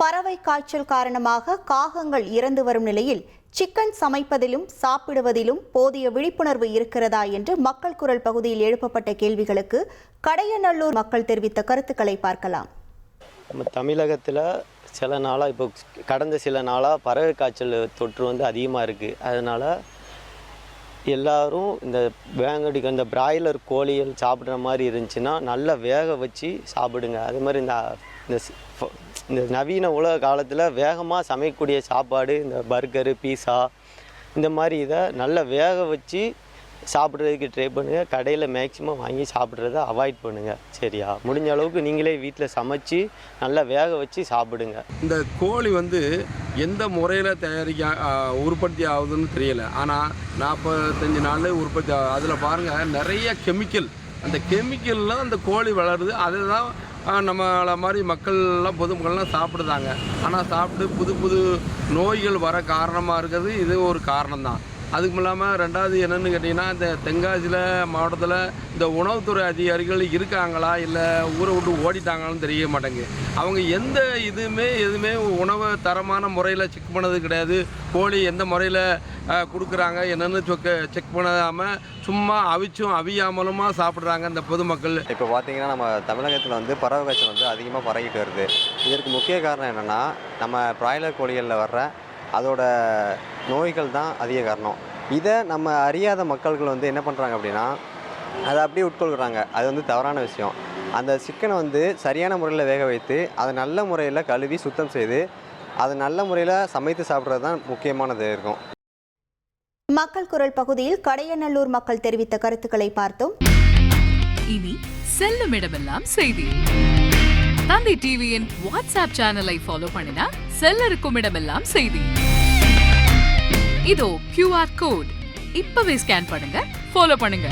பறவை காய்ச்சல் காரணமாக காகங்கள் இறந்து வரும் நிலையில் சிக்கன் சமைப்பதிலும் சாப்பிடுவதிலும் போதிய விழிப்புணர்வு இருக்கிறதா என்று மக்கள் குரல் பகுதியில் எழுப்பப்பட்ட கேள்விகளுக்கு கடையநல்லூர் மக்கள் தெரிவித்த கருத்துக்களை பார்க்கலாம். நம்ம தமிழகத்தில் சில நாளாக இப்போ கடந்த சில நாளாக பறவை காய்ச்சல் தொற்று அதிகமாக இருக்குது. அதனால் எல்லாரும் இந்த வேங்கடிக்க இந்த பிராய்லர் கோழிகள் சாப்பிட்ற மாதிரி இருந்துச்சுன்னா நல்லா வேக வச்சு சாப்பிடுங்க. அதே மாதிரி இந்த நவீன உலக காலத்தில் வேகமாக சமைக்கக்கூடிய சாப்பாடு இந்த பர்கரு, பீஸா இந்த மாதிரி இதை நல்லா வேக வச்சு சாப்பிட்றதுக்கு ட்ரை பண்ணுங்கள். கடையில் மேக்ஸிமம் வாங்கி சாப்பிட்றத அவாய்ட் பண்ணுங்கள். சரியா? முடிஞ்ச அளவுக்கு நீங்களே வீட்டில் சமைச்சு நல்லா வேக வச்சு சாப்பிடுங்க. இந்த கோழி எந்த முறையில் உற்பத்தி ஆகுதுன்னு தெரியல. ஆனால் 45 நாள் உற்பத்தி ஆகுது. அதில் பாருங்கள் நிறைய கெமிக்கல், அந்த கெமிக்கல்லாம் அந்த கோழி வளருது. அதை தான் நம்மளை மாதிரி மக்கள்லாம் பொதுமக்கள்லாம் சாப்பிடுதாங்க. ஆனால் சாப்பிட்டு புது நோய்கள் வர காரணமாக இருக்கிறது இது ஒரு காரணம்தான். அதுக்கும் இல்லாமல் ரெண்டாவது என்னென்னு கேட்டிங்கன்னா, இந்த தென்காசியில் மாவட்டத்தில் இந்த உணவுத்துறை அதிகாரிகள் இருக்காங்களா இல்லை ஊரை விட்டு ஓடிட்டாங்களான்னு தெரிய மாட்டேங்குது. அவங்க எந்த எதுவுமே உணவை தரமான முறையில் செக் பண்ணது கிடையாது. கோழி எந்த முறையில் கொடுக்குறாங்க என்னென்னு செக் பண்ணாமல் சும்மா அவியாமலுமா சாப்பிட்றாங்க இந்த பொதுமக்கள். இப்போ பார்த்திங்கன்னா நம்ம தமிழகத்தில் பறவை காய்ச்சல் அதிகமாக பரவிட்டு வருது. இதற்கு முக்கிய காரணம் என்னென்னா, நம்ம பிராய்லர் கோழிகளில் வர்ற அதோட நோய்கள் தான் அதிக காரணம். இதை நம்ம அறியாத மக்கள்கள் என்ன பண்ணுறாங்க அப்படின்னா, அதை அப்படியே உட்கொள்கிறாங்க. அது தவறான விஷயம். அந்த சிக்கனை சரியான முறையில் வேக வைத்து அதை நல்ல முறையில் கழுவி சுத்தம் செய்து அதை நல்ல முறையில் சமைத்து சாப்பிட்றது தான் முக்கியமானது இருக்கும். மக்கள் குரல் பகுதியில் கடையநல்லூர் மக்கள் தெரிவித்த கருத்துக்களை பார்த்தோம். இனி செல்லும் இடமெல்லாம் செய்தி. தந்தி டிவியின் வாட்ஸ்அப் சேனலை ஃபாலோ பண்ணினா செல்ல இருக்கும் இடமெல்லாம் செய்தி. இதோ QR கோட் இப்பவே ஸ்கேன் பண்ணுங்க, ஃபாலோ பண்ணுங்க.